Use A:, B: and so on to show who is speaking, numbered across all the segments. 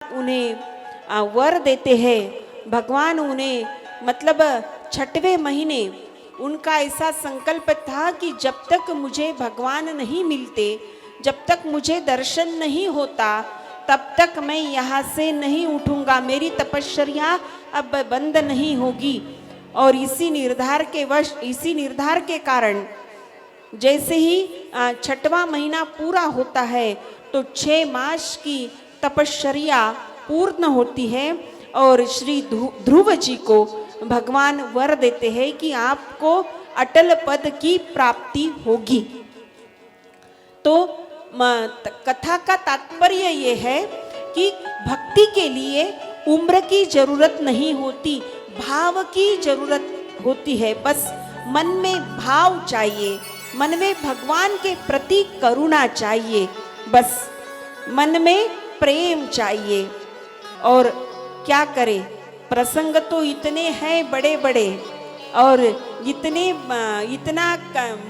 A: उन्हें वर देते हैं। भगवान उन्हें मतलब छठवें महीने उनका ऐसा संकल्प था कि जब तक मुझे भगवान नहीं मिलते, जब तक मुझे दर्शन नहीं होता, तब तक मैं यहाँ से नहीं उठूंगा, मेरी तपश्चर्या अब बंद नहीं होगी। और इसी निर्धार के कारण जैसे ही छठवां महीना पूरा होता है तो 6 मास की तपश्चर्या पूर्ण होती है और श्री ध्रुव जी को भगवान वर देते हैं कि आपको अटल पद की प्राप्ति होगी। तो कथा का तात्पर्य ये है कि भक्ति के लिए उम्र की जरूरत नहीं होती, भाव की जरूरत होती है। बस मन में भाव चाहिए, मन में भगवान के प्रति करुणा चाहिए, बस मन में प्रेम चाहिए। और क्या करें, प्रसंग तो इतने हैं बड़े बड़े और इतना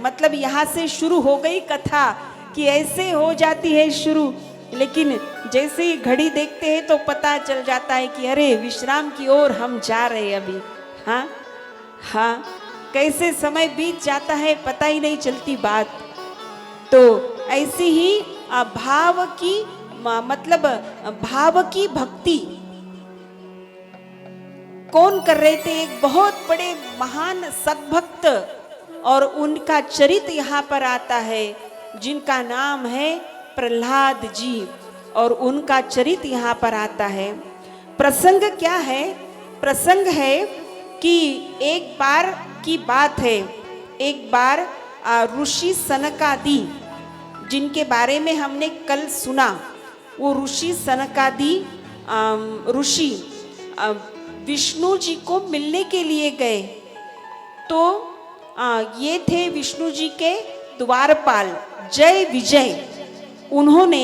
A: मतलब यहाँ से शुरू हो गई कथा कि ऐसे हो जाती है शुरू, लेकिन जैसे ही घड़ी देखते हैं तो पता चल जाता है कि अरे विश्राम की ओर हम जा रहे हैं अभी। हाँ हाँ, कैसे समय बीत जाता है पता ही नहीं चलती बात। तो ऐसी ही भाव की मतलब भाव की भक्ति कौन कर रहे थे? एक बहुत बड़े महान सद्भक्त, और उनका चरित्र यहाँ पर आता है, जिनका नाम है प्रहलाद जी, और उनका चरित्र यहाँ पर आता है। प्रसंग क्या है? प्रसंग है कि एक बार की बात है, एक बार ऋषि सनकादि, जिनके बारे में हमने कल सुना, वो ऋषि सनकादि ऋषि विष्णु जी को मिलने के लिए गए। तो ये थे विष्णु जी के द्वारपाल जय विजय। उन्होंने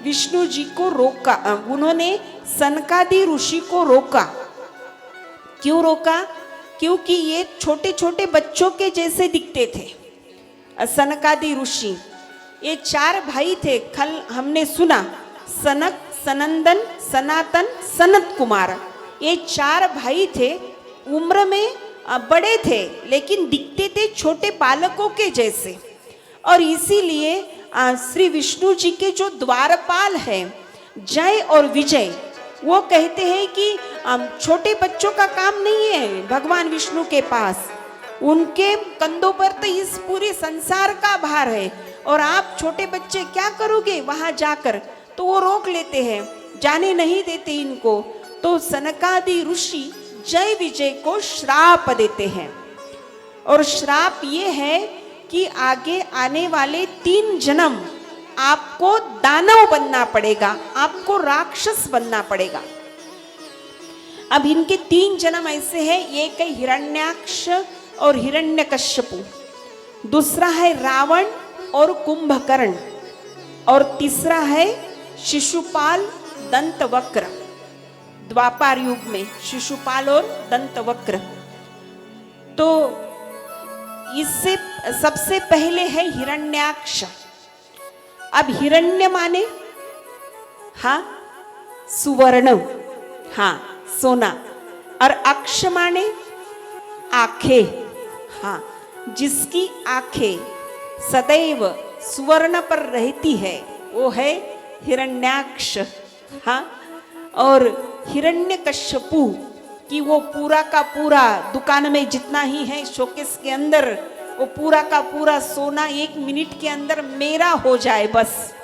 A: विष्णु जी को रोका, उन्होंने सनकादि ऋषि को रोका। क्यों रोका? क्योंकि ये छोटे छोटे बच्चों के जैसे दिखते थे। सनकादि ऋषि ये 4 भाई थे, कल हमने सुना, सनक, सनंदन, सनातन, सनत कुमार। ये 4 भाई थे, उम्र में बड़े थे लेकिन दिखते थे छोटे बालकों के जैसे। और इसीलिए श्री विष्णु जी के जो द्वारपाल हैं जय और विजय, वो कहते हैं कि छोटे बच्चों का काम नहीं है भगवान विष्णु के पास, उनके कंधों पर तो इस पूरे संसार का भार है, और आप छोटे बच्चे क्या करोगे वहां जाकर? तो वो रोक लेते हैं, जाने नहीं देते इनको। तो सनकादि ऋषि जय विजय को श्राप देते हैं, और श्राप ये है कि आगे आने वाले 3 जन्म आपको दानव बनना पड़ेगा, आपको राक्षस बनना पड़ेगा। अब इनके 3 जन्म ऐसे हैं, एक है हिरण्याक्ष और हिरण्यकश्यपु, दूसरा है रावण और कुंभकर्ण, और तीसरा है शिशुपाल दंतवक्र। द्वापर युग में शिशुपाल और दंतवक्र। तो इससे सबसे पहले है हिरण्याक्ष। अब हिरण्य माने हाँ सुवर्ण, हाँ सोना, और अक्ष माने आंखें, हाँ जिसकी आंखें सदैव सुवर्ण पर रहती है वो है हिरण्याक्ष। हाँ, और हिरण्यकश्यपु कि वो पूरा का पूरा दुकान में जितना ही है शोकेस के अंदर, वो पूरा का पूरा सोना 1 मिनट के अंदर मेरा हो जाए, बस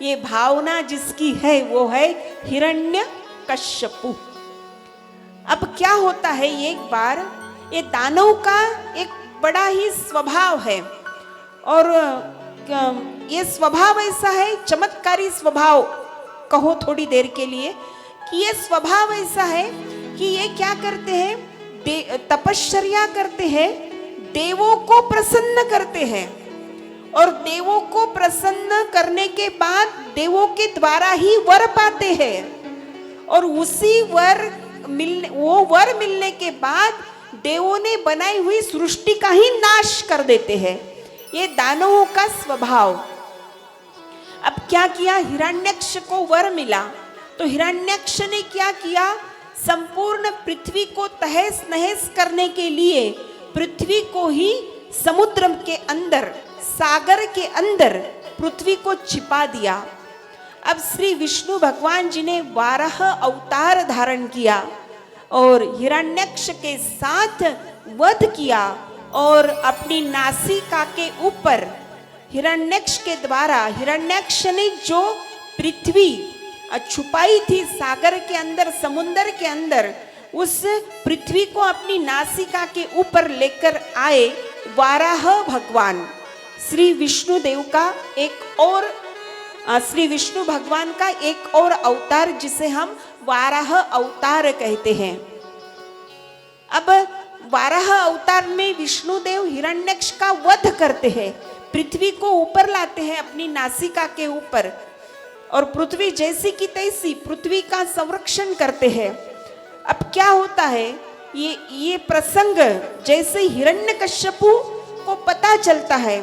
A: ये भावना जिसकी है वो है हिरण्यकश्यपु। अब क्या होता है, एक बार ये दानव का एक बड़ा ही स्वभाव है, और ये स्वभाव ऐसा है, चमत्कारी स्वभाव कहो थोड़ी देर के लिए, कि ये स्वभाव ऐसा है कि ये क्या करते हैं, तपश्चर्या करते हैं, देवों को प्रसन्न करते हैं, और देवों को प्रसन्न करने के बाद देवों के द्वारा ही वर पाते हैं, और उसी वो वर मिलने के बाद देवों ने बनाई हुई सृष्टि का ही नाश कर देते हैं। ये दानवों का स्वभाव। अब क्या किया, हिरण्याक्ष को वर मिला, तो हिरण्यक्ष ने क्या किया, संपूर्ण पृथ्वी को तहस नहस करने के लिए पृथ्वी को ही समुद्र के अंदर, सागर के अंदर पृथ्वी को छिपा दिया। अब श्री विष्णु भगवान जी ने 12 अवतार धारण किया और हिरण्यक्ष के साथ वध किया और अपनी नासिका के ऊपर हिरण्यक्ष के द्वारा, हिरण्यक्ष ने जो पृथ्वी छुपाई थी सागर के अंदर, समुद्र के अंदर, उस पृथ्वी को अपनी नासिका के ऊपर लेकर आए वाराह भगवान। श्री विष्णु देव का एक और, श्री विष्णु भगवान का एक और अवतार जिसे हम वाराह अवतार कहते हैं। अब वाराह अवतार में विष्णु देव हिरण्यक्ष का वध करते हैं, पृथ्वी को ऊपर लाते हैं अपनी नासिका के ऊपर और पृथ्वी जैसी की तैसी पृथ्वी का संरक्षण करते हैं। अब क्या होता है, ये प्रसंग जैसे हिरण्यकश्यपु को पता चलता है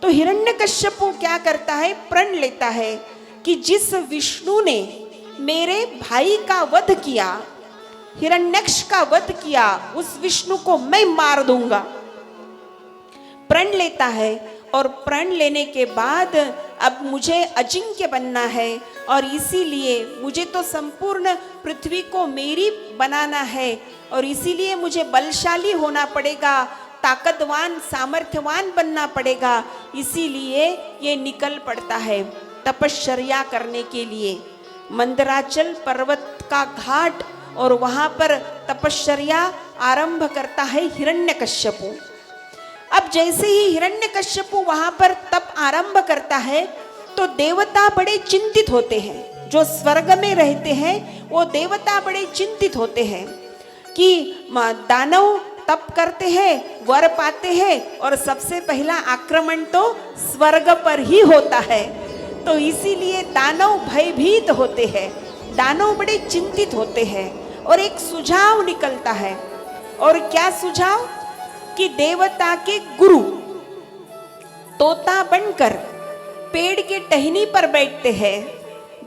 A: तो हिरण्यकश्यपु क्या करता है, प्रण लेता है कि जिस विष्णु ने मेरे भाई का वध किया, हिरण्यक्ष का वध किया, उस विष्णु को मैं मार दूंगा। प्रण लेता है और प्रण लेने के बाद अब मुझे अजिंक्य बनना है और इसीलिए मुझे तो संपूर्ण पृथ्वी को मेरी बनाना है और इसीलिए मुझे बलशाली होना पड़ेगा, ताकतवान सामर्थ्यवान बनना पड़ेगा। इसीलिए ये निकल पड़ता है तपश्चर्या करने के लिए मंदराचल पर्वत का घाट और वहां पर तपश्चर्या आरंभ करता है हिरण्यकश्यपु। अब जैसे ही हिरण्यकश्यपु वहां पर तप आरंभ करता है तो देवता बड़े चिंतित होते हैं, जो स्वर्ग में रहते हैं वो देवता बड़े चिंतित होते हैं कि दानव तप करते हैं, वर पाते हैं और सबसे पहला आक्रमण तो स्वर्ग पर ही होता है। तो इसीलिए दानव भयभीत होते हैं, दानव बड़े चिंतित होते हैं और एक सुझाव निकलता है। और क्या सुझाव, कि देवता के गुरु तोता बनकर पेड़ के टहनी पर बैठते हैं।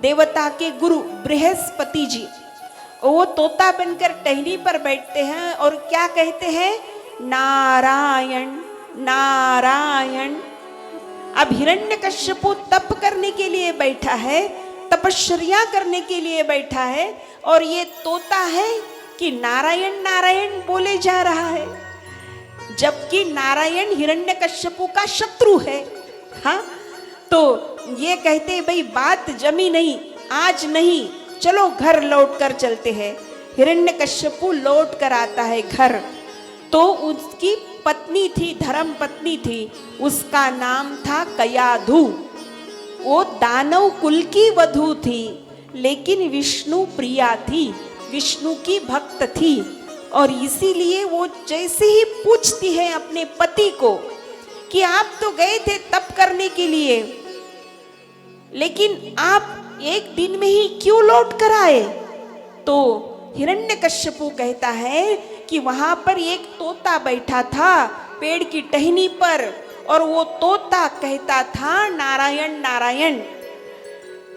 A: देवता के गुरु बृहस्पति जी वो तोता बनकर टहनी पर बैठते हैं और क्या कहते हैं, नारायण नारायण। अब हिरण्यकश्यपु तप करने के लिए बैठा है, तपश्चर्या करने के लिए बैठा है और ये तोता है कि नारायण नारायण बोले जा रहा है, जबकि नारायण हिरण्यकश्यपु का शत्रु है। हाँ, तो ये कहते भाई बात जमी नहीं, आज नहीं, चलो घर लौट कर चलते हैं। हिरण्यकश्यपु लौट कर आता है घर, तो उसकी पत्नी थी, धर्म पत्नी थी, उसका नाम था कयाधु। वो दानव कुल की वधू थी लेकिन विष्णु प्रिया थी, विष्णु की भक्त थी और इसीलिए वो जैसे ही पूछती है अपने पति को कि आप तो गए थे तप करने के लिए, लेकिन आप एक दिन में ही क्यों लौट कर आए? तो हिरण्यकश्यपु कहता है कि वहां पर एक तोता बैठा था पेड़ की टहनी पर और वो तोता कहता था नारायण नारायण।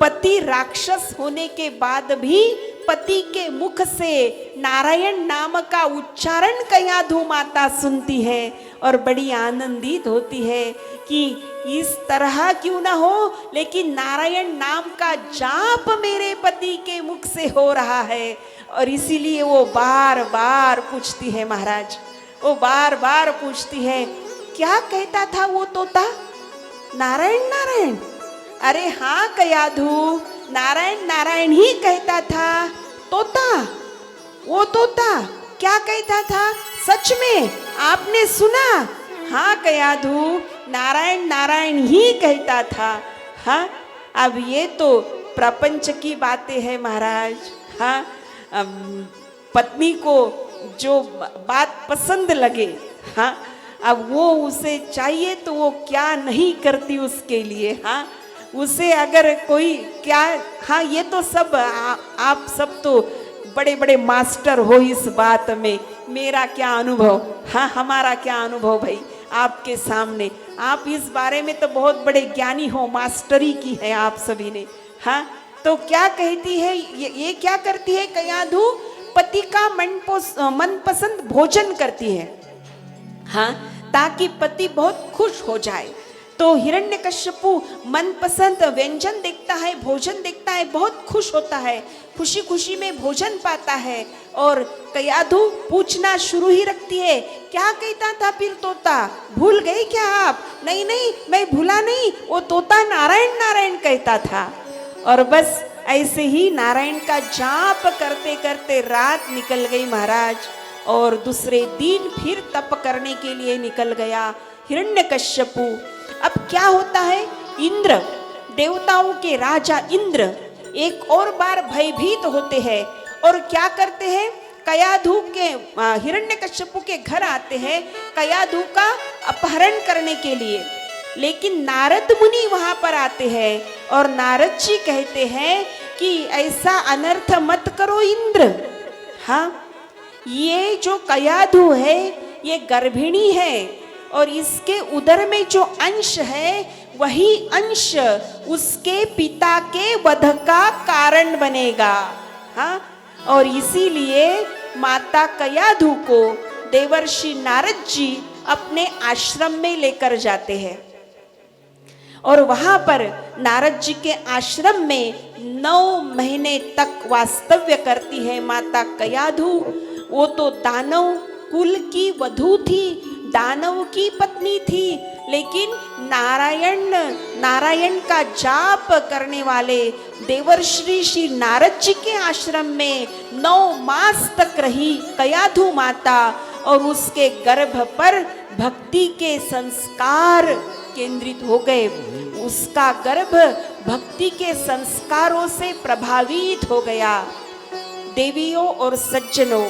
A: पति राक्षस होने के बाद भी पति के मुख से नारायण नाम का उच्चारण कयाधु माता सुनती है और बड़ी आनंदित होती है कि इस तरह क्यों ना हो, लेकिन नारायण नाम का जाप मेरे पति के मुख से हो रहा है। और इसीलिए वो बार बार पूछती है, महाराज वो बार बार पूछती है, क्या कहता था वो तोता? नारायण नारायण। अरे हाँ कयाधु, नारायण नारायण ही कहता था। तोता, वो तोता क्या कहता था? सच में आपने सुना? हाँ कयाधु, नारायण नारायण ही कहता था। हाँ, अब ये तो प्रपंच की बातें हैं महाराज। हाँ, पत्नी को जो बात पसंद लगे, हाँ, अब वो उसे चाहिए तो वो क्या नहीं करती उसके लिए। हाँ, उसे अगर कोई क्या, हाँ ये तो सब आप सब तो बड़े बड़े मास्टर हो इस बात में, मेरा क्या अनुभव, हाँ हमारा क्या अनुभव भाई आपके सामने, आप इस बारे में तो बहुत बड़े ज्ञानी हो, मास्टरी की है आप सभी ने। हाँ, तो क्या कहती है, ये क्या करती है कयाधु? पति का मनपसंद भोजन करती है, हाँ, ताकि पति बहुत खुश हो जाए। तो हिरण्यकश्यपु मनपसंद व्यंजन देखता है, भोजन देखता है, बहुत खुश होता है, खुशी खुशी में भोजन पाता है। और कयाधु पूछना शुरू ही रखती है, क्या कहता था फिर तोता, भूल गए क्या आप? नहीं नहीं, मैं भूला नहीं, वो तोता नारायण नारायण कहता था। और बस ऐसे ही नारायण का जाप करते करते रात निकल गई महाराज, और दूसरे दिन फिर तप करने के लिए निकल गया हिरण्यकश्यपु। अब क्या होता है, इंद्र, देवताओं के राजा इंद्र एक और बार भयभीत होते हैं और क्या करते हैं, कयाधु के हिरण्यकश्यपु के घर आते हैं कयाधु का अपहरण करने के लिए। लेकिन नारद मुनि वहां पर आते हैं और नारद जी कहते हैं कि ऐसा अनर्थ मत करो इंद्र, हाँ, ये जो कयाधु है ये गर्भिणी है और इसके उदर में जो अंश है वही अंश उसके पिता के वध का कारण बनेगा, हाँ। और इसीलिए माता कयाधु को देवर्षि नारद जी अपने आश्रम में लेकर जाते हैं और वहां पर नारद जी के आश्रम में 9 महीने तक वास्तव्य करती है माता कयाधु। वो तो दानव कुल की वधू थी, दानव की पत्नी थी, लेकिन नारायण का जाप करने वाले देवर्षि श्री नारद जी के आश्रम में 9 मास तक रही कयाधु माता और उसके गर्भ पर भक्ति के संस्कार केंद्रित हो गए। उसका गर्भ भक्ति के संस्कारों से प्रभावित हो गया। देवियों और सज्जनों,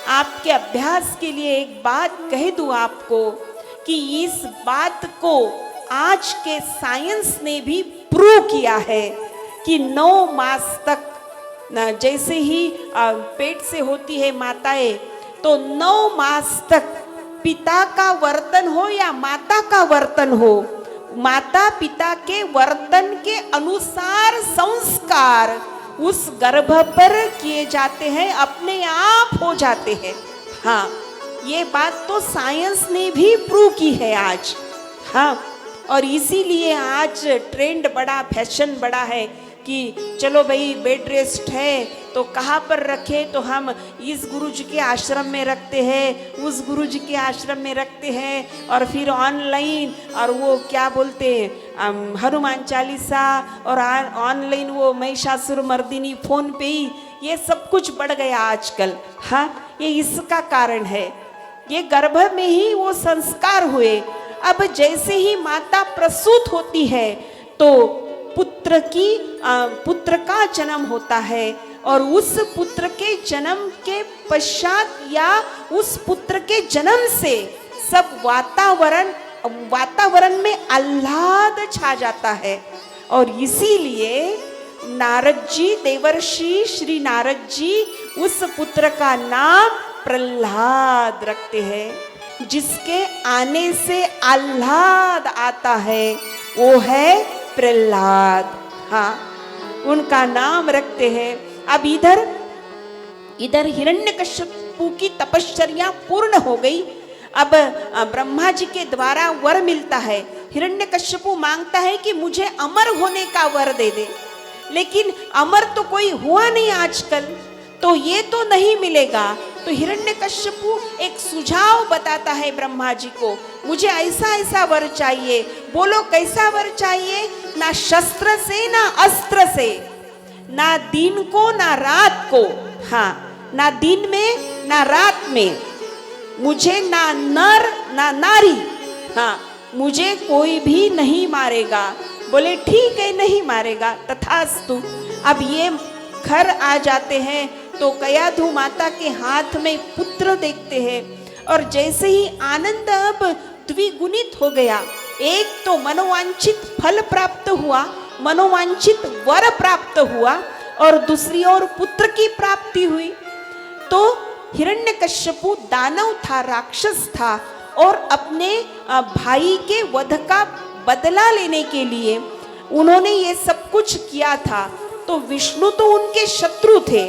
A: आपके अभ्यास के लिए एक बात कह दूं आपको कि इस बात को आज के साइंस ने भी प्रूव किया है कि 9 मास तक जैसे ही पेट से होती है माताएं, तो 9 मास तक पिता का वर्तन हो या माता का वर्तन हो, माता पिता के वर्तन के अनुसार संस्कार उस गर्भ पर किए जाते हैं, अपने आप हो जाते हैं। हाँ, ये बात तो साइंस ने भी प्रूव की है आज, हाँ। और इसीलिए आज ट्रेंड बड़ा, फैशन बड़ा है कि चलो भाई बेड रेस्ट है तो कहाँ पर रखे, तो हम इस गुरुजी के आश्रम में रखते हैं, उस गुरुजी के आश्रम में रखते हैं, और फिर ऑनलाइन और वो क्या बोलते हैं हनुमान चालीसा और ऑनलाइन वो महिषासुर मर्दिनी फोन पे ही, ये सब कुछ बढ़ गया आजकल, हाँ। ये इसका कारण है, ये गर्भ में ही वो संस्कार हुए। अब जैसे ही माता प्रसूत होती है तो पुत्र का जन्म होता है और उस पुत्र के जन्म के पश्चात या उस पुत्र के जन्म से सब वातावरण में आह्लाद छा जाता है। और इसीलिए नारद जी, देवर्षि श्री नारद जी उस पुत्र का नाम प्रहलाद रखते हैं। जिसके आने से आह्लाद आता है वो है प्रहलाद, हाँ, उनका नाम रखते हैं। अब इधर हिरण्यकश्यपु की तपश्चर्या पूर्ण हो गई। अब ब्रह्मा जी के द्वारा वर मिलता है। हिरण्यकश्यपु मांगता है कि मुझे अमर होने का वर दे दे, लेकिन अमर तो कोई हुआ नहीं आजकल, तो ये तो नहीं मिलेगा। तो हिरण्यकश्यपु एक सुझाव बताता है ब्रह्मा जी को, मुझे ऐसा ऐसा वर चाहिए। बोलो कैसा वर चाहिए? ना शस्त्र से ना अस्त्र से, ना दिन को ना रात को, हाँ, ना दिन में ना रात में, मुझे ना नर ना नारी, हाँ, मुझे कोई भी नहीं मारेगा। बोले ठीक है, नहीं मारेगा, तथास्तु। अब ये घर आ जाते हैं तो कयाधु माता के हाथ में पुत्र देखते हैं और जैसे ही आनंद अब द्विगुणित हो गया। एक तो मनोवांछित फल प्राप्त हुआ, मनोवांछित वर प्राप्त हुआ, और दूसरी ओर पुत्र की प्राप्ति हुई। तो हिरण्यकश्यपु दानव था, राक्षस था, और अपने भाई के वध का बदला लेने के लिए उन्होंने ये सब कुछ किया था। तो विष्णु तो उनके शत्रु थे।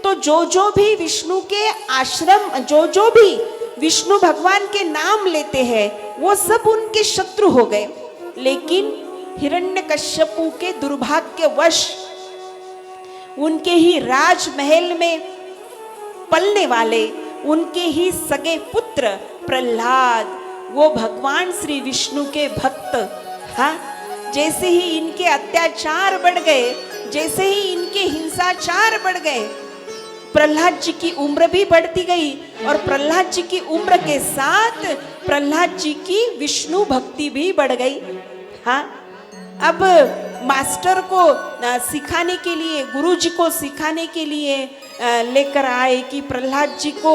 A: तो जो भी विष्णु के आश्रम, जो भी विष्णु भगवान के नाम लेते हैं, वो सब उनके शत्रु हो गए। लेकिन हिरण्यकश्यपु के दुर्भाग्यवश उनके ही राजमहल में पलने वाले उनके ही सगे पुत्र प्रहलाद, वो भगवान श्री विष्णु के भक्त, हाँ, जैसे ही इनके अत्याचार बढ़ गए, जैसे ही इनके हिंसाचार बढ़ गए, प्रहलाद जी की उम्र भी बढ़ती गई और प्रहलाद जी की उम्र के साथ प्रहलाद जी की विष्णु भक्ति भी बढ़ गई। हाँ, अब मास्टर को सिखाने के लिए, गुरु जी को सिखाने के लिए लेकर आए कि प्रहलाद जी को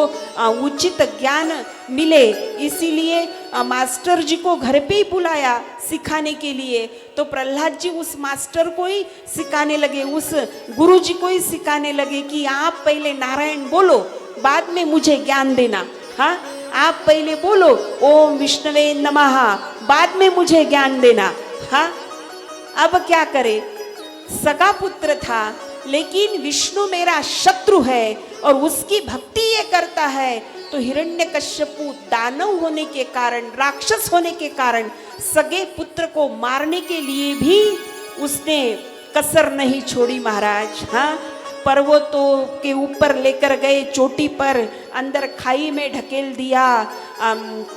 A: उचित ज्ञान मिले, इसीलिए मास्टर जी को घर पे ही बुलाया सिखाने के लिए। तो प्रहलाद जी उस मास्टर को ही सिखाने लगे, उस गुरु जी को ही सिखाने लगे कि आप पहले नारायण बोलो, बाद में मुझे ज्ञान देना। हाँ, आप पहले बोलो ओम विष्णवे नमः, बाद में मुझे ज्ञान देना। हाँ, अब क्या करे, सगा पुत्र था, लेकिन विष्णु मेरा शत्रु है और उसकी भक्ति ये करता है। तो हिरण्यकश्यपु दानव होने के कारण, राक्षस होने के कारण, सगे पुत्र को मारने के लिए भी उसने कसर नहीं छोड़ी महाराज। हाँ, पर्वतों के ऊपर लेकर गए, चोटी पर, अंदर खाई में ढकेल दिया,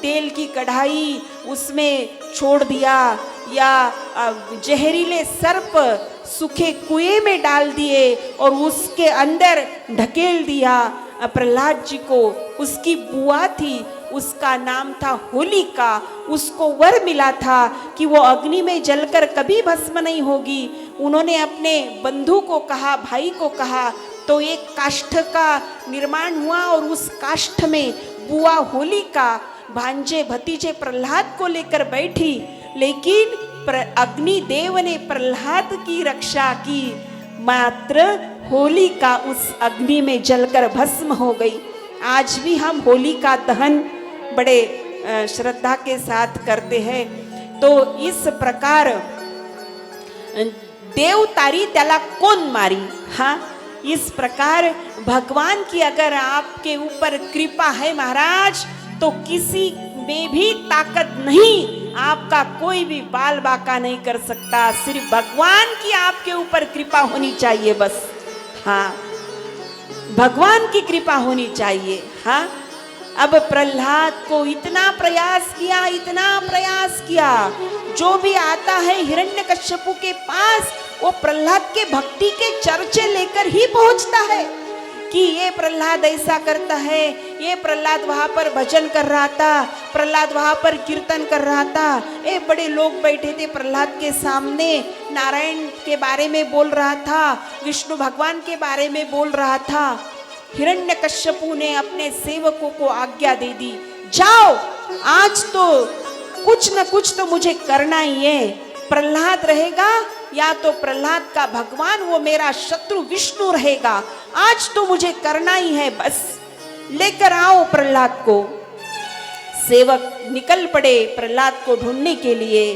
A: तेल की कढ़ाई उसमें छोड़ दिया, या जहरीले सर्प सूखे कुएं में डाल दिए और उसके अंदर ढकेल दिया प्रहलाद जी को। उसकी बुआ थी, उसका नाम था होलिका, उसको वर मिला था कि वो अग्नि में जलकर कभी भस्म नहीं होगी। उन्होंने अपने बंधु को कहा, भाई को कहा, तो एक काष्ठ का निर्माण हुआ और उस काष्ठ में बुआ होलिका भांजे भतीजे प्रहलाद को लेकर बैठी। लेकिन अग्निदेव ने प्रहलाद की रक्षा की, मात्र होलिका उस अग्नि में जलकर भस्म हो गई। आज भी हम होली का दहन बड़े श्रद्धा के साथ करते हैं। तो इस प्रकार देव तारी त्याला कोण मारी। हाँ, इस प्रकार भगवान की अगर आपके ऊपर कृपा है महाराज, तो किसी में भी ताकत नहीं, आपका कोई भी बाल बाका नहीं कर सकता। सिर्फ भगवान की आपके ऊपर कृपा होनी चाहिए बस। हाँ, भगवान की कृपा होनी चाहिए। हाँ, अब प्रहलाद को इतना प्रयास किया, इतना प्रयास किया, जो भी आता है हिरण्यकश्यपु के पास, वो प्रहलाद के भक्ति के चर्चे लेकर ही पहुंचता है कि ये प्रहलाद ऐसा करता है, ये प्रहलाद वहां पर भजन कर रहा था, प्रहलाद वहां पर कीर्तन कर रहा था, ये बड़े लोग बैठे थे प्रहलाद के सामने, नारायण के बारे में बोल रहा था, विष्णु भगवान के बारे में बोल रहा था। हिरण्यकश्यपु ने अपने सेवकों को आज्ञा दे दी, जाओ, आज तो कुछ न कुछ तो मुझे करना ही है। प्रहलाद रहेगा या तो प्रहलाद का भगवान, वो मेरा शत्रु विष्णु रहेगा, आज तो मुझे करना ही है, बस लेकर आओ प्रहलाद को। सेवक निकल पड़े प्रहलाद को ढूंढने के लिए।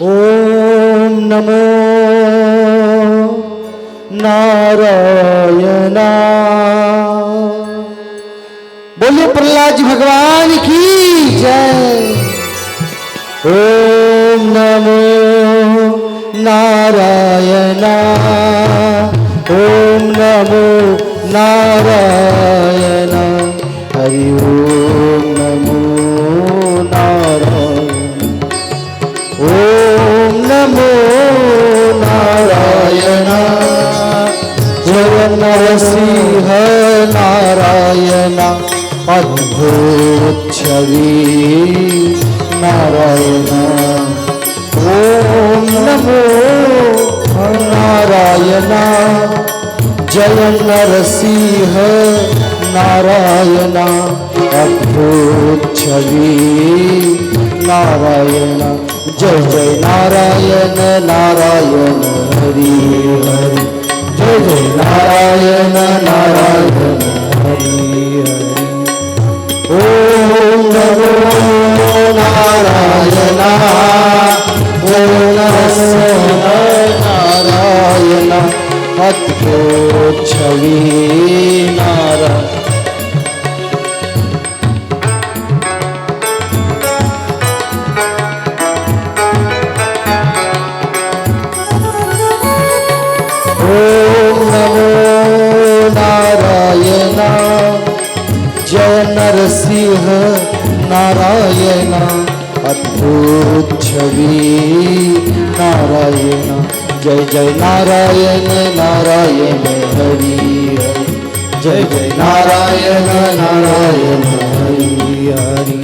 B: ओम नमो नारायणा। बोलिए प्रहलाद जी भगवान की जय। ओम नमो नारायणा, ओम नमो नारायणा, हरि ओम नमो नारायण, ओम नमो नारायणा, जय नरसिंह नारायणा, अद्भुत छवि नारायणा। ओम नमो नारायणा, जय नरसिंह नारायणा, अद्भुत छवि नारायणा। जय जय नारायण नारायण हरि हरि, जय जय नारायण नारायण हरि हरि। ओम नमो अद्भुत छवि नारायण। ओम नमो नारायण जय नरसिंह नारायण अद्भुत छवि नारायण। जय जय नारायण नारायण हरि हरि जय जय नारायण नारायण हरि हरि।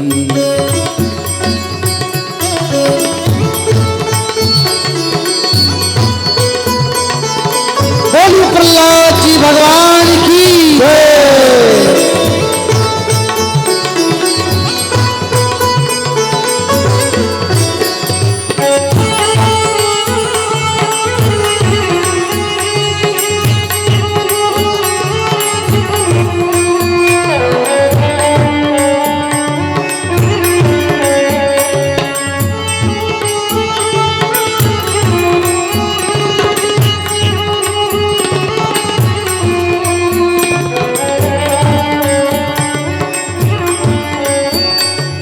B: बोलिए प्रहलाद जी भगवान की जय।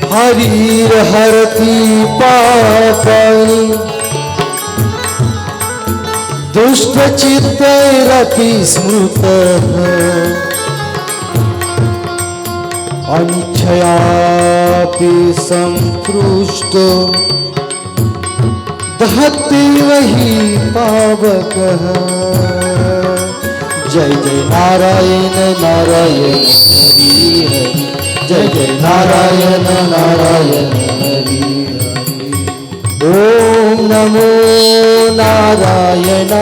B: हरीर हरति पापनि दुष्ट चित्तैरपि स्मृतः अनिच्छयापि संपृष्टो दहति वही पावकः। जय जय नारायण नारायण हरि हरि जय जय नारायण नारायण हरि हरि। ओम नमो नारायण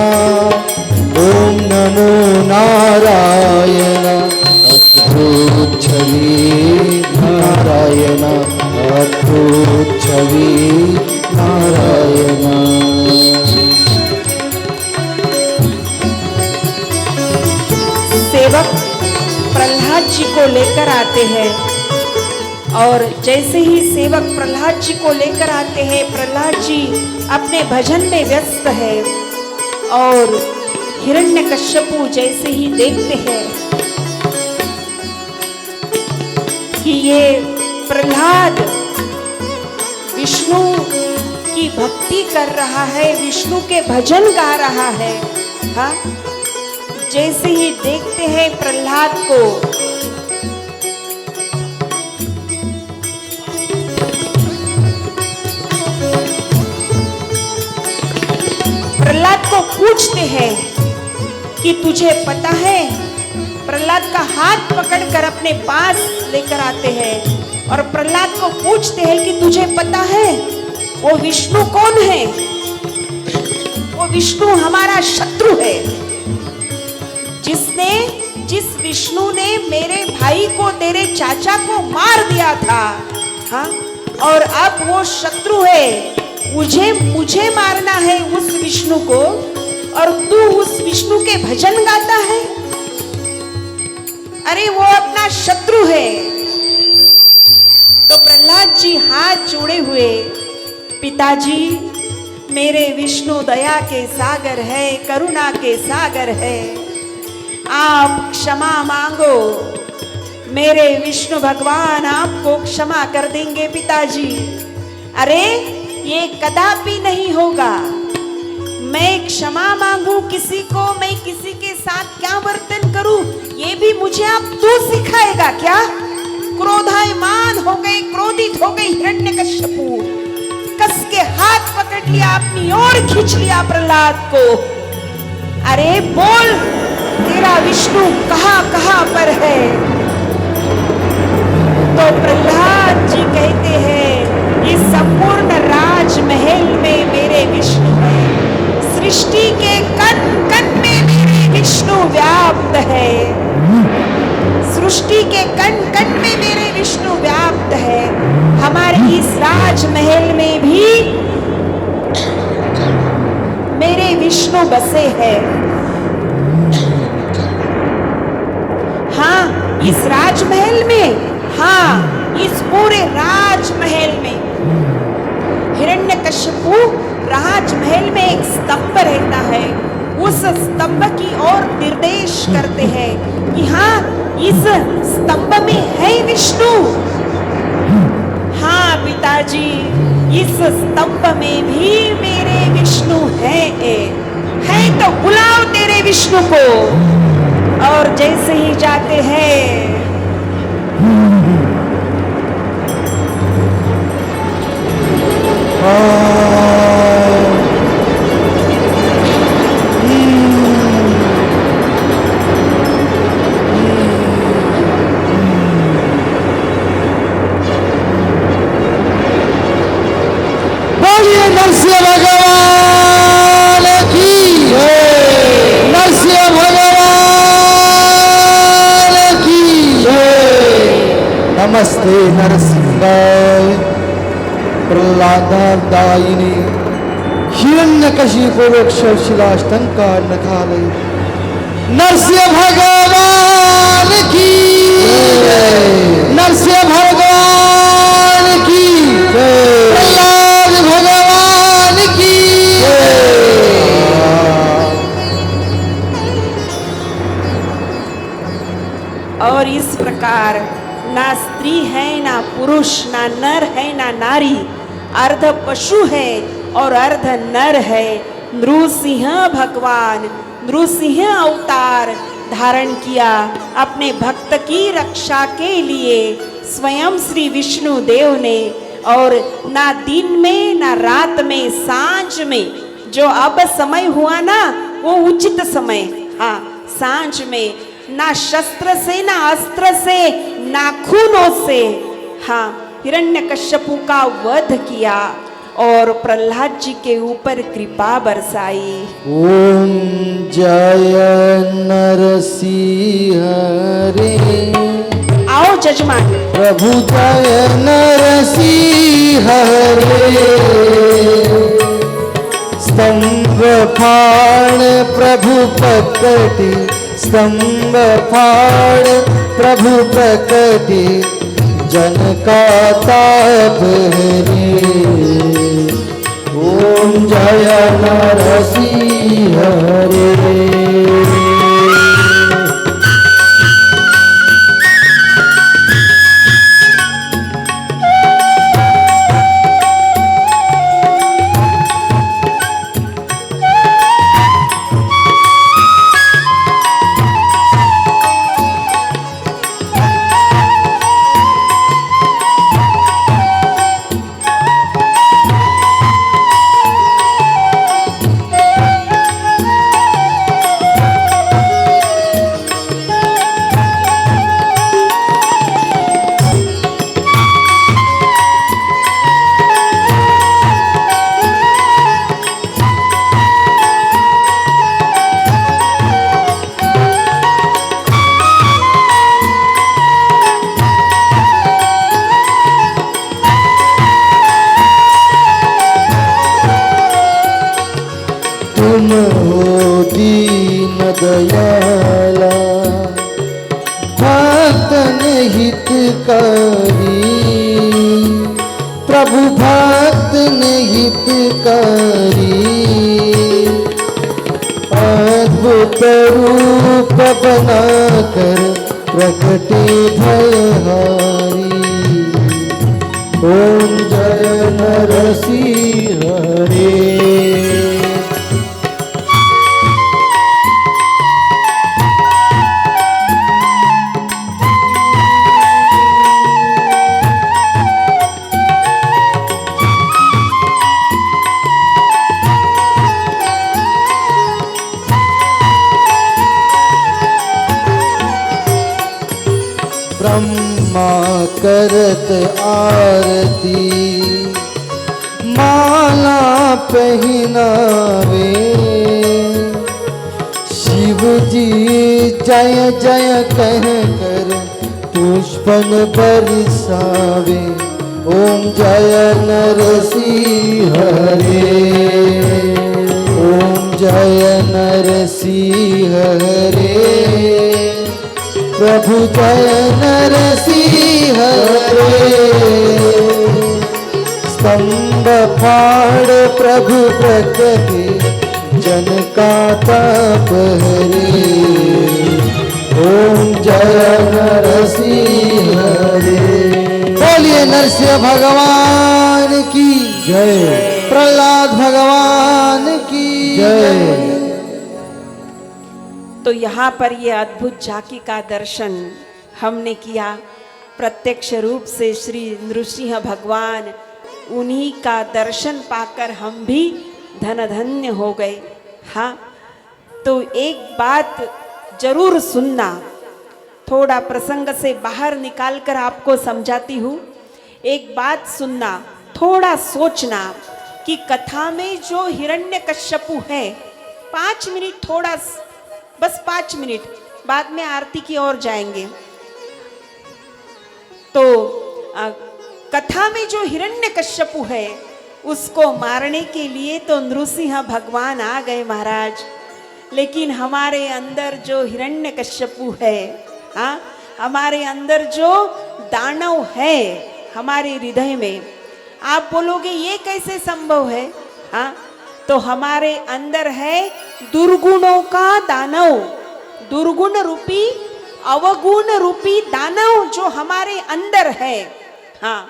B: ओम नमो नारायण अद्भुत छवि नारायण अद्भुत छवि नारायण।
A: सेवक प्रहलाद जी को लेकर आते हैं और जैसे ही सेवक प्रहलाद जी को लेकर आते हैं, प्रहलाद जी अपने भजन में व्यस्त है और हिरण्यकश्यपु जैसे ही देखते हैं कि ये प्रहलाद विष्णु की भक्ति कर रहा है, विष्णु के भजन गा रहा है, हाँ, जैसे ही देखते हैं प्रहलाद को पूछते हैं कि तुझे पता है, प्रहलाद का हाथ पकड़कर अपने पास लेकर आते हैं और प्रहलाद को पूछते हैं कि तुझे पता है वो विष्णु कौन है? वो विष्णु हमारा शत्रु है, जिस विष्णु ने मेरे भाई को, तेरे चाचा को मार दिया था, हाँ, और अब वो शत्रु है, मुझे मारना है उस विष्णु को और तू उस विष्णु के भजन गाता है? अरे वो अपना शत्रु है। तो प्रहलाद जी हाथ जोड़े हुए, पिताजी मेरे विष्णु दया के सागर है, करुणा के सागर है, आप क्षमा मांगो, मेरे विष्णु भगवान आपको क्षमा कर देंगे पिताजी। अरे ये कदापि नहीं होगा, मैं क्षमा मांगू किसी को, मैं किसी के साथ क्या वर्तन करूं, ये भी मुझे आप तू सिखाएगा क्या? क्रोधायमान हो गए, क्रोधित हो गए हिरण्यकश्यपु, कस के हाथ पकड़ लिया, अपनी ओर खींच लिया प्रहलाद को। अरे बोल, तेरा विष्णु कहां कहां पर है? तो प्रहलाद जी कहते हैं, इस संपूर्ण राजमहल में मेरे विष्णु है, सृष्टि के कण कण में मेरे विष्णु व्याप्त है, सृष्टि के कण कण में मेरे विष्णु व्याप्त है। हमारे इस राजमहल में भी मेरे विष्णु बसे हैं। हाँ, इस राजमहल में, हाँ, इस पूरे राजमहल में हिरण्यकश्यपु राजमहल में एक स्तंभ रहता है, उस स्तंभ की ओर निर्देश करते हैं कि हाँ, इस स्तंभ में है विष्णु। हाँ पिताजी, इस स्तंभ में भी मेरे विष्णु है तो बुलाओ तेरे विष्णु को। और जैसे ही जाते हैं
B: बोलिए नरसिंह भगवान की जय। नरसिंह भगवान की जय। नमस्ते नरसिंहाय प्रह्लादायिने हिरण्यकशिपु शिलाष्टंकार नखालय। नरसिंह भगवान की जय। नरसिंह भगवान की जय। प्रह्लाद भगवान की जय।
A: और इस प्रकार ना स्त्री है ना पुरुष, ना नर है ना नारी, अर्ध पशु है और अर्ध नर है। नृसिंह भगवान नृसिंह अवतार धारण किया अपने भक्त की रक्षा के लिए स्वयं श्री विष्णु देव ने। और ना दिन में ना रात में, सांझ में जो अब समय हुआ ना, वो उचित समय, हाँ सांझ में, ना शस्त्र से ना अस्त्र से नाखूनों से, हाँ हिरण्यकश्यपु का वध किया और प्रहलाद जी के ऊपर कृपा बरसाई।
B: ओम जय नरसिंह रे।
A: आओ जजमान।
B: प्रभु जय नरसिंह रे। स्तंभ फाड़ प्रभु प्रकटि, स्तंभ फाड़ प्रभु प्रकटि, जन का ताप हरे। ओम जय नरसिंह रे। तुम हो दीन दयाला, भक्तन हितकारी, प्रभु भक्तन हितकारी। अद्भुत रूप बनाकर प्रकटे भयहारी। ओम जय नरसिंह रे। ब्रह्मा करत आरती, माला पहनावे। शिव जी जय जय कह कर पुष्पन बरसावे। ओम जय नरसिंह रे। ओम जय नरसिंह रे। प्रभु जय नरसिंह रे। स्तंभ फाड़ प्रभु प्रकटे, जन का तप हरे। ओम जय नरसिंह हरे। बोलिए नरसिंह भगवान की जय, प्रहलाद भगवान की जय।
A: तो यहाँ पर ये अद्भुत झांकी का दर्शन हमने किया। प्रत्यक्ष रूप से श्री नृसिंह भगवान, उन्हीं का दर्शन पाकर हम भी धन धन्य हो गए। हाँ, तो एक बात जरूर सुनना, थोड़ा प्रसंग से बाहर निकालकर आपको समझाती हूँ। एक बात सुनना, थोड़ा सोचना कि कथा में जो हिरण्यकश्यपु है, 5 मिनट, थोड़ा बस 5 मिनट, बाद में आरती की ओर जाएंगे। तो कथा में जो हिरण्यकश्यपु है, उसको मारने के लिए तो नृसिंह भगवान आ गए महाराज। लेकिन हमारे अंदर जो हिरण्यकश्यपु है, हाँ, हमारे अंदर जो दानव है हमारे हृदय में, आप बोलोगे ये कैसे संभव है? हाँ, तो हमारे अंदर है दुर्गुणों का दानव, दुर्गुण रूपी, अवगुण रूपी दानव जो हमारे अंदर है। हाँ,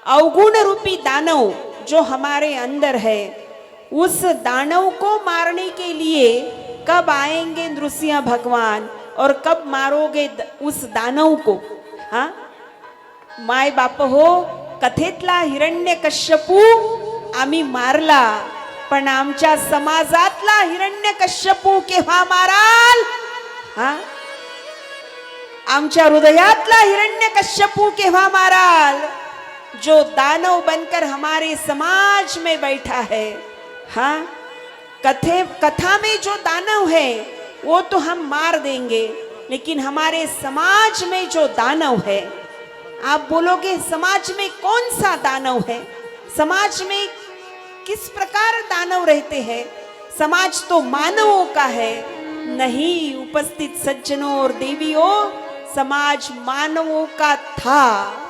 A: अवगुण रूपी दानव जो हमारे अंदर है, उस दानव को मारने के लिए कब आएंगे नृसिंह भगवान और कब मारोगे उस दानव को? हाँ, माय बाप हो, कथेतला हिरण्यकश्यपू आम्ही मारला, पण आमच्या समाजातला हिरण्यकश्यपू केव्हा माराल? हाँ, आमच्या हृदयातला हिरण्यकश्यपू केव्हा माराल? जो दानव बनकर हमारे समाज में बैठा है। हाँ, कथा में जो दानव है वो तो हम मार देंगे, लेकिन हमारे समाज में जो दानव है, आप बोलोगे समाज में कौन सा दानव है? समाज में किस प्रकार दानव रहते हैं? समाज तो मानवों का है। नहीं उपस्थित सज्जनों और देवियों, समाज मानवों का था,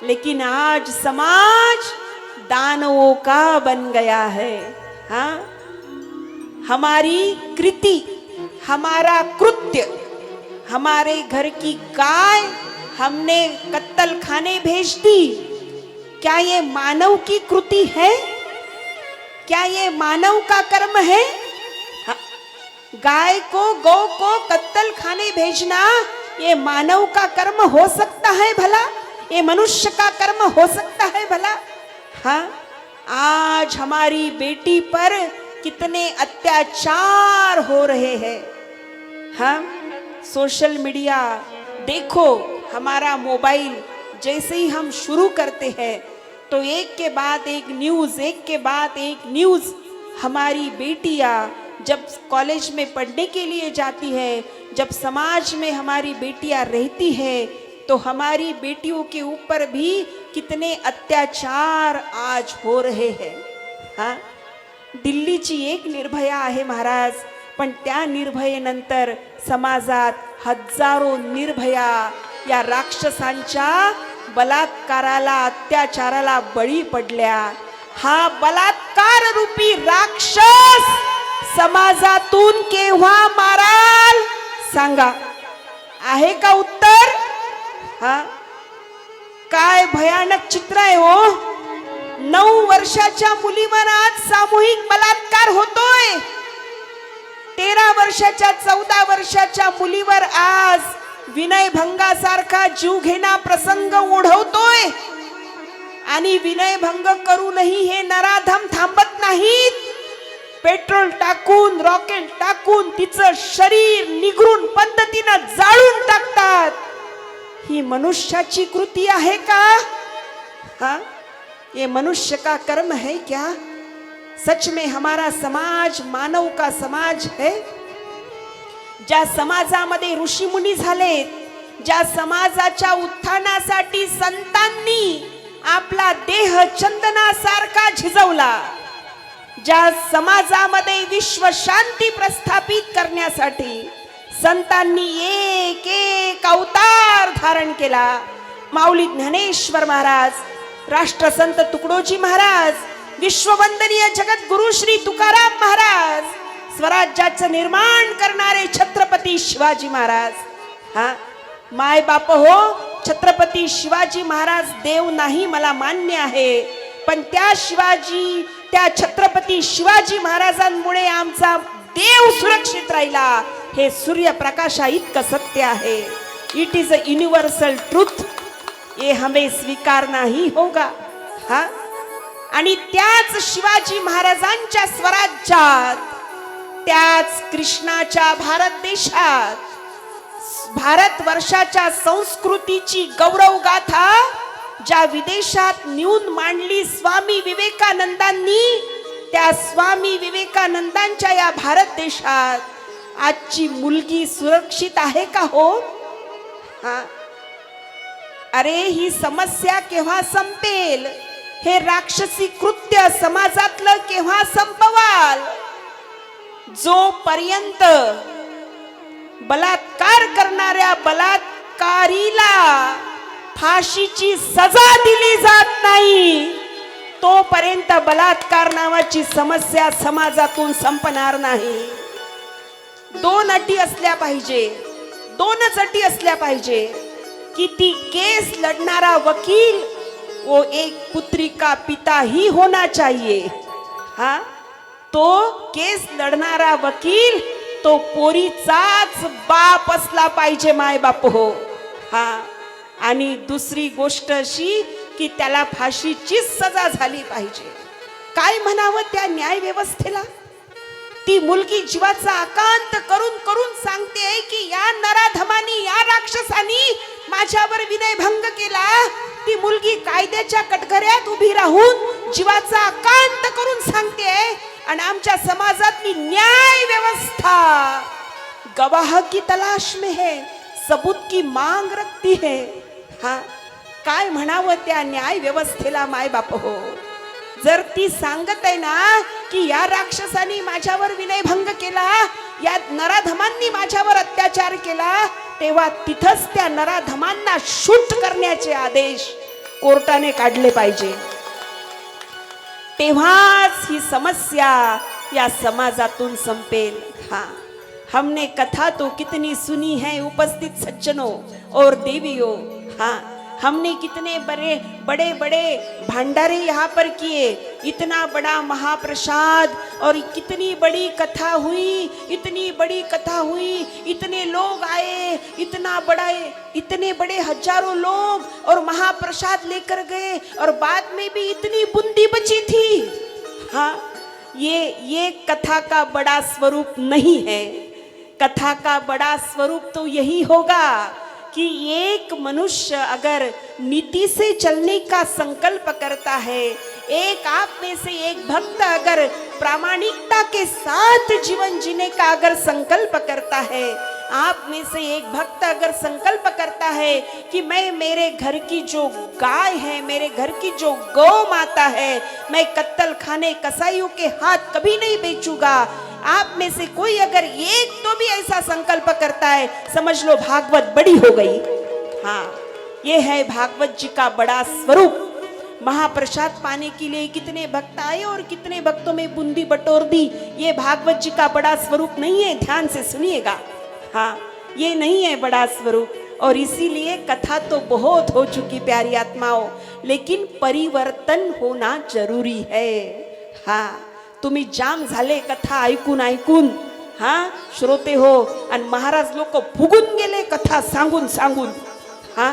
A: लेकिन आज समाज दानवों का बन गया है। हाँ, हमारी कृति, हमारा कृत्य, हमारे घर की गाय हमने कत्तल खाने भेज दी, क्या ये मानव की कृति है? क्या ये मानव का कर्म है? गाय को, गौ को कत्तल खाने भेजना ये मानव का कर्म हो सकता है भला? ये मनुष्य का कर्म हो सकता है भला? हाँ, आज हमारी बेटी पर कितने अत्याचार हो रहे हैं। हाँ, सोशल मीडिया देखो, हमारा मोबाइल जैसे ही हम शुरू करते हैं तो एक के बाद एक न्यूज़, एक के बाद एक न्यूज़। हमारी बेटियां जब कॉलेज में पढ़ने के लिए जाती है, जब समाज में हमारी बेटियां रहती है, तो हमारी बेटियों के ऊपर भी कितने अत्याचार आज हो रहे हैं। हाँ, दिल्लीची एक निर्भया आहे महाराज, पण त्या निर्भयेनंतर समाजात हजारो निर्भया या राक्षसांच्या बलात्काराला, अत्याचाराला बळी पडल्या। हा बलात्कार रूपी राक्षस समाजातून केव्हा माराल? सांगा, आहे का उत्तर? हा, काय भयानक चित्र आहे हो। 9 वर्षाच्या मुलीवर आज सामूहिक बलात्कार होतोय। 13 वर्षाच्या, 14 वर्षाच्या मुलीवर आज विनयभंगासारखा जीवघेणा प्रसंग ओढवतोय। आणि विनयभंग करूनही हे नराधम थांबत नाहीत। पेट्रोल टाकून, रॉकेट टाकून तिचं शरीर निगरून पद्धतीनं जाळून टाकतात। ही मनुष्याची कृती आहे का? हाँ, ये मनुष्य का कर्म है क्या? सच में हमारा समाज मानव का समाज है? ज्या समाजामध्ये ऋषीमुनी झालेत, ज्या समाजाच्या उत्थानासाठी संतांनी आपला देह चंदनासारखा झिजवला, ज्या समाजामध्ये विश्व शांती प्रस्थापित करण्यासाठी संतांनी एक एक अवतार धारण केला। माऊली ज्ञानेश्वर महाराज, राष्ट्रसंत तुकडोजी महाराज, विश्ववंदनीय जगद्गुरु श्री तुकाराम महाराज, स्वराज्याचं निर्माण करणारे छत्रपती शिवाजी महाराज. हा, माय बाप हो, छत्रपती शिवाजी महाराज देव नाही मला मान्य आहे, पण त्या छत्रपती शिवाजी महाराजांमुळे आमचा देव सुरक्षित राहिला, हे सूर्यप्रकाशा इतकं सत्य आहे. It is a universal truth, ये हमें स्वीकारना ही होगा. हा, आणि त्याच शिवाजी महाराजांच्या स्वराज्यात, त्याच कृष्णाच्या भारत देशात, भारत वर्षाच्या संस्कृतीची गौरव गाथा ज्या विदेशात नेऊन मांडली स्वामी विवेकानंदांनी, त्या स्वामी विवेकानंदांच्या या भारत देशात आजची मुलगी सुरक्षित आहे का हो? हा, अरे ही समस्या केव्हा संपेल? हे राक्षसी कृत्य समाजातलं केव्हा संपवाल? जोपर्यंत बलात्कार करणाऱ्या बलात्कारीला फाशीची सजा दिली जात नाही, तोपर्यंत बलात्कार नावाची समस्या समाजातून संपणार नाही. दोन अटी असल्या पाहिजे, दोनच अटी असल्या पाहिजे की ती केस लढणारा वकील वो एक पुत्री का पिता ही होना चाहिए. हा, तो केस लढणारा वकील तो पोरीचाच बाप असला पाहिजे, माय बाप हो. हा, आणि दुसरी गोष्ट अशी की त्याला फाशीचीच सजा झाली पाहिजे. काय म्हणावं त्या न्याय व्यवस्थेला? ती मुलगी जीवाचा आकांत करून करून सांगते की या नराधमानी, या राक्षसानी माझ्यावर विनयभंग केला. ती मुलगी कायद्याच्या कटघऱ्यात उभी राहून जीवाचा आकांत करून सांगते, आणि आमच्या समाजातली न्याय व्यवस्था गवाह की तलाश में है, सबूत की मांग रखती है. हा, काय म्हणावं त्या न्याय व्यवस्थेला, माय बाप हो? जर ती सांगत आहे ना की या राक्षसानी माझ्यावर विनयभंग केला, या नराधमांनी माझ्यावर अत्याचार केला, तेव्हा तिथंच त्या नराधमांना शूट करण्याचे आदेश कोर्टाने काढले पाहिजे. तेव्हाच ही समस्या या समाजातून संपेल. हाँ, हमने कथा तो कितनी सुनी है उपस्थित सज्जनों और देवियों. हाँ, हमने कितने बड़े बड़े भंडारे यहाँ पर किए, इतना बड़ा महाप्रसाद और कितनी बड़ी कथा हुई, इतनी बड़ी कथा हुई, इतने लोग आए, इतने बड़े हजारों लोग और महाप्रसाद लेकर गए, और बाद में भी इतनी बूंदी बची थी. हाँ, ये कथा का बड़ा स्वरूप नहीं है. कथा का बड़ा स्वरूप तो यही होगा कि एक मनुष्य अगर नीति से चलने का संकल्प करता है, एक आप में से एक भक्त अगर प्रामाणिकता के साथ जीवन जीने का अगर संकल्प करता है, आप में से एक भक्त अगर संकल्प करता है कि मैं मेरे घर की जो गाय है, मेरे घर की जो गौ माता है, मैं कत्तल खाने कसाईयों के हाथ कभी नहीं बेचूंगा, आप में से कोई अगर एक तो भी ऐसा संकल्प करता है, समझ लो भागवत बड़ी हो गई. हाँ, ये है भागवत जी का बड़ा स्वरूप. महाप्रसाद पाने के लिए कितने भक्त आए और कितने भक्तों में बूंदी बटोर दी, ये भागवत जी का बड़ा स्वरूप नहीं है. ध्यान से सुनिएगा. हाँ, ये नहीं है बड़ा स्वरूप. और इसीलिए कथा तो बहुत हो चुकी प्यारी आत्माओं, लेकिन परिवर्तन होना जरूरी है. हाँ, तुम्ही जाम झाले कथा ऐकून ऐकून. हा, श्रोते हो, आणि महाराज लोक फुगून गेले कथा सांगून सांगून. हा,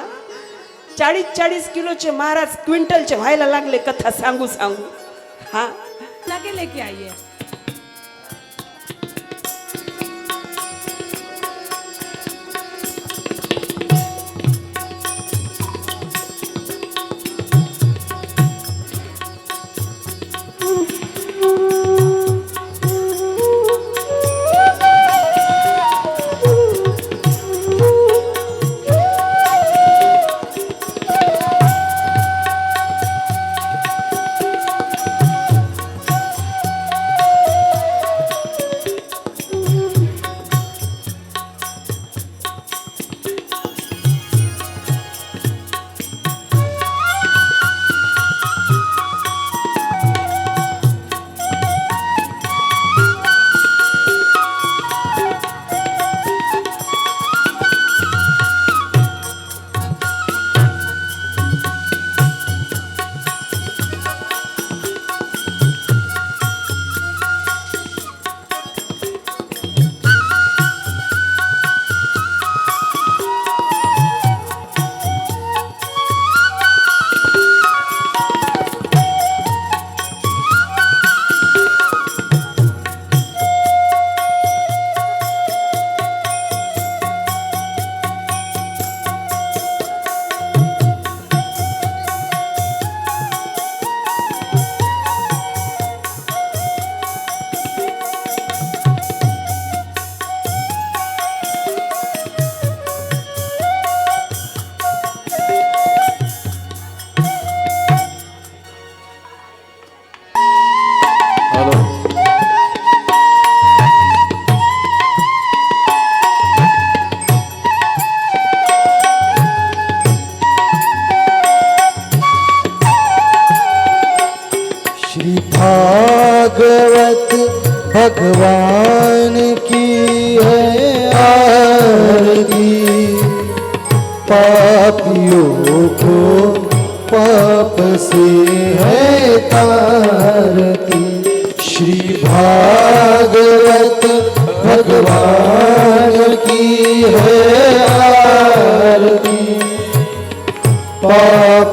A: 40-40 किलोचे महाराज क्विंटलचे व्हायला लागले कथा सांगू सांगू. हा,
C: लगे लेके आइए.
B: भागवत भगवान की है आरती। पापियों को पाप से है तारती। श्री भागवत भगवान की है आरती। पाप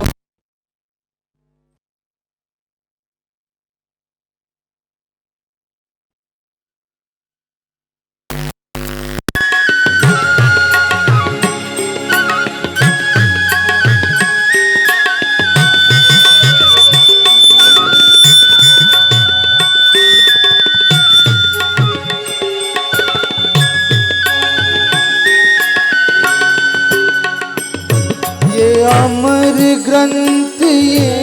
B: अमर ग्रंथ ये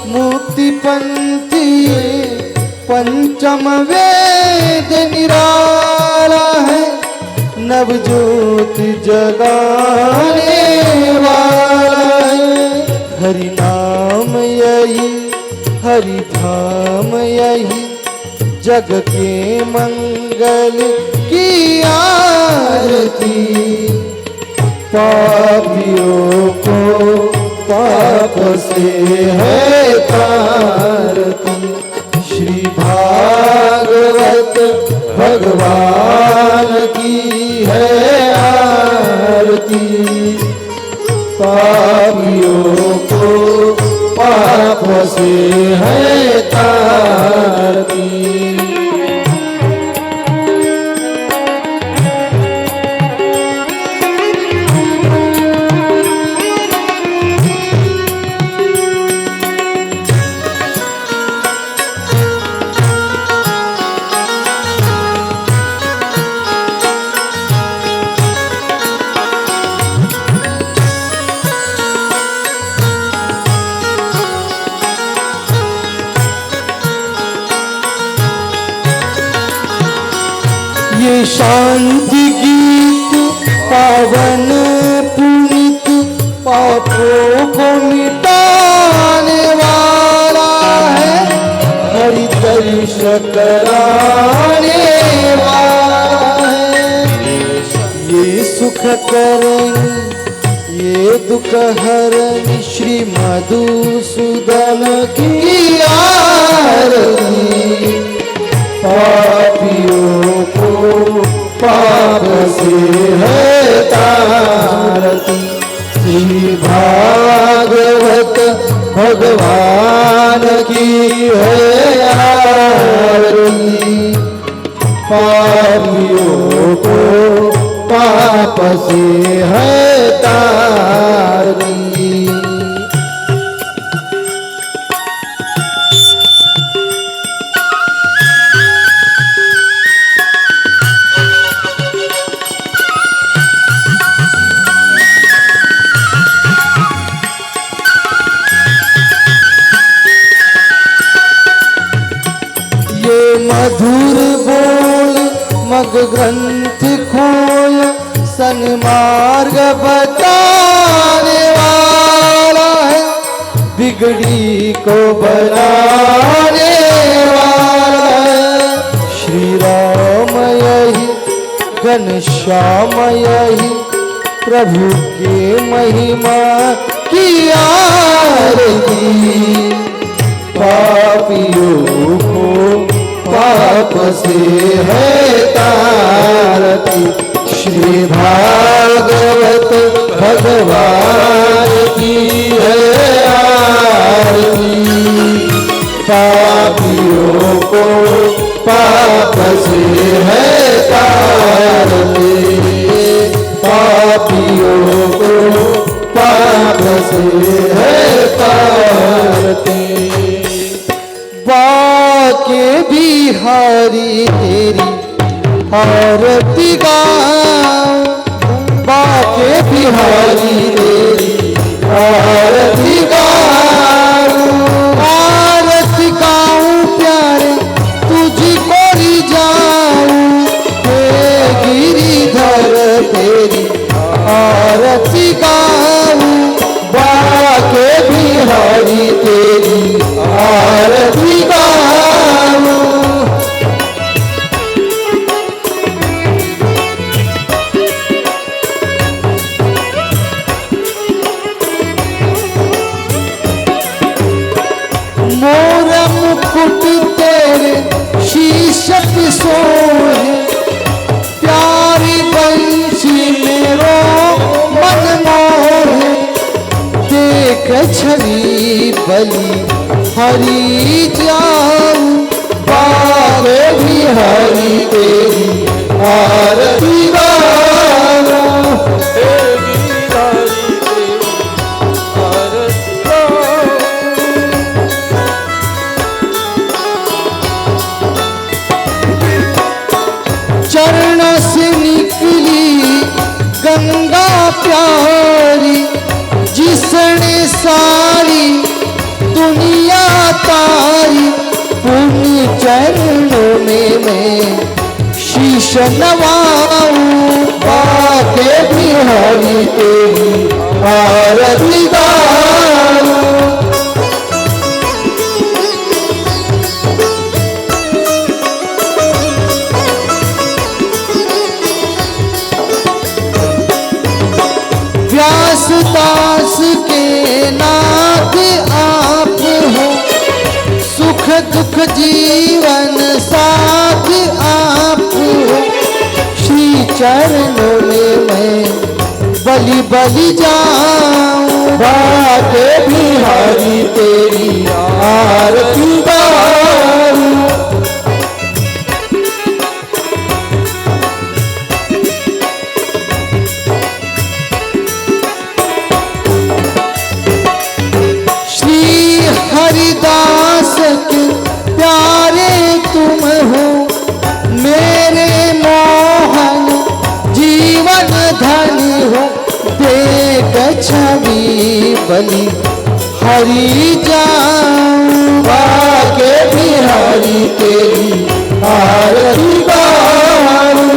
B: मुक्ति पंथ ये पंचम वेद निराला है। नवज्योति जगाने वाला है। हरि नाम यही हरि धाम यही जग के मंगल की आरती। पापियों को पाप से है तारती। श्री भागवत भगवान की है आरती। पापियों को पाप से है तारती। ये शांति गीत पावन पुनित पापों को मिटाने वाला है। हरि दर्श कराने वाला है। ये सुख करनी ये दुख हरनी श्री मधुसूदन की आरती। पापियों को पाप से है तारती। श्री भागवत भगवान की है आरती। पापियों को पाप से है तारती। मधुर बोल मग ग्रंथ खोल सन्मार्ग बताने वाला है। बिगड़ी को बनाने वाला है। श्री राम यही घनश्याम यही प्रभु के महिमा की आरती। पापियों को पाप से है तारती। श्री भागवत भगवान की है आरती। पापियों को पाप से है तारती। पापियों को पाप से है तारती। बाके बिहारी तेरी आरती गाऊं। बाके बिहारी तेरी आरती गाऊं। आरती गाऊं प्यारे तुझको ही जाऊं। हे गिरिधर तेरी आरती गाऊं। बाके बिहारी तेरी आरती गाऊं। बिहारी जाऊं, बाके बिहारी तेरी आरती गाऊं।
D: हे गिरधारी तेरी आरती गाऊं।
B: चरणों से निकली गंगा प्यारी, जिसने सारी दुनिया तारी, पुण्य चरणों में मैं शीश नवाऊं, बाके बिहारी तेरी आरती गाऊं। व्यास दास के नाथ आप हो, सुख दुख जीवन साथ आप हो। श्री चरणों में मैं बलि बलि जाऊं, बाके बिहारी तेरी आरती गाऊं। हरिदास के प्यारे तुम हो, मेरे मोहन जीवन धन हो। देख छवि बलि हरि जाऊं, बाके बिहारी तेरी आरती गाऊं।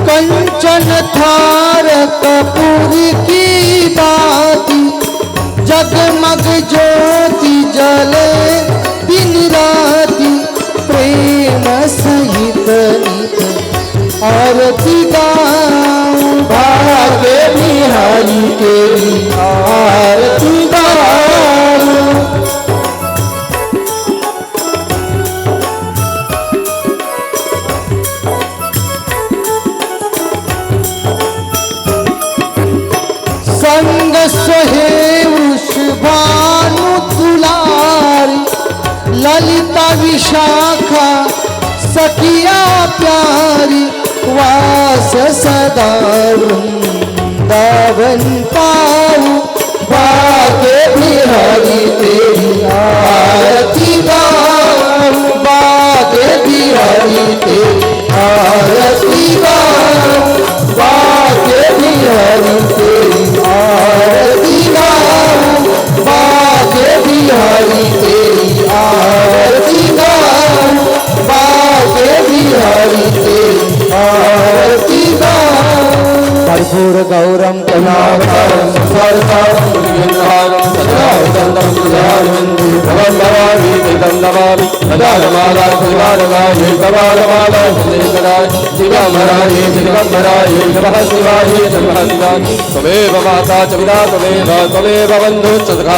B: कंचन थार कपूर की बाती, जगमग ज्योति जले दिन राति। प्रेम सहित नित आरती गाऊं, बाके बिहारी तेरी आरती गाऊं। संग सोहे वृषभानु दुलारी, ललिता विशाखा सखिया प्यारी। वास सदा वृंदावन पाऊं, बाके बिहारी तेरी आरती गाऊं, बाके बिहारी तेरी आरती गाऊं, बाके बिहारी तेरी आरती गाऊं, बाके बिहारी तेरी आरती गाऊं, बाके बिहारी तेरी आरती गाऊं। कर्पूर गौरम करुणावतारम संसारसारम पुण्यहारम सदा वदन्तं सुधारवन्ति भवन्भवामि तेदं नमामि सदानमाला शिवानमाय कपालमाला सुदेशनाय शिवमराय शिवम्भराय नमः शिवाय नमः शिवाय। त्वमेव माता च पिता त्वमेव बन्धुः च सखा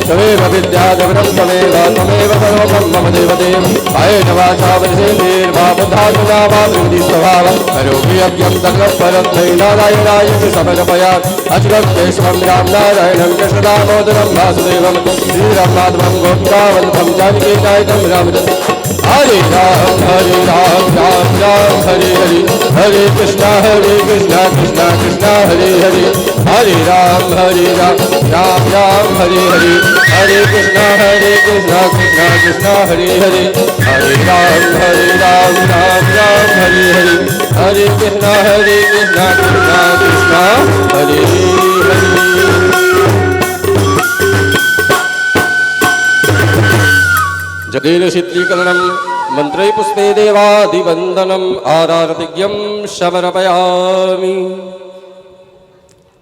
B: त्वमेव विद्या च परं त्वमेव सर्वं मम देवदेव। कायेन वाचा मनसेन्द्रियैर्वा बुद्ध्यात्मना वा प्रकृति स्वभावं करोमि यज्ञं सकलं परं नारायणाय समर्पयामि। अच्युतं राम नारायणं कृष्णदामोदरं वासुदेवं श्रीरामनाथं गोपिकावल्लभं जानकीनायकं रामचन्द्रं। हरे राम राम राम हरे हरे, हरे कृष्णा कृष्णा कृष्णा हरे हरे। हरे राम राम राम हरे हरे, हरे कृष्णा कृष्णा कृष्णा हरे हरे। हरे राम राम राम हरे हरे, हरे कृष्णा कृष्णा कृष्णा हरे हरे। जगेन शीतलीकरणं मंत्रै पुष्पे देवादिवन्दनम् आरारतिज्ञं समर्पयामि।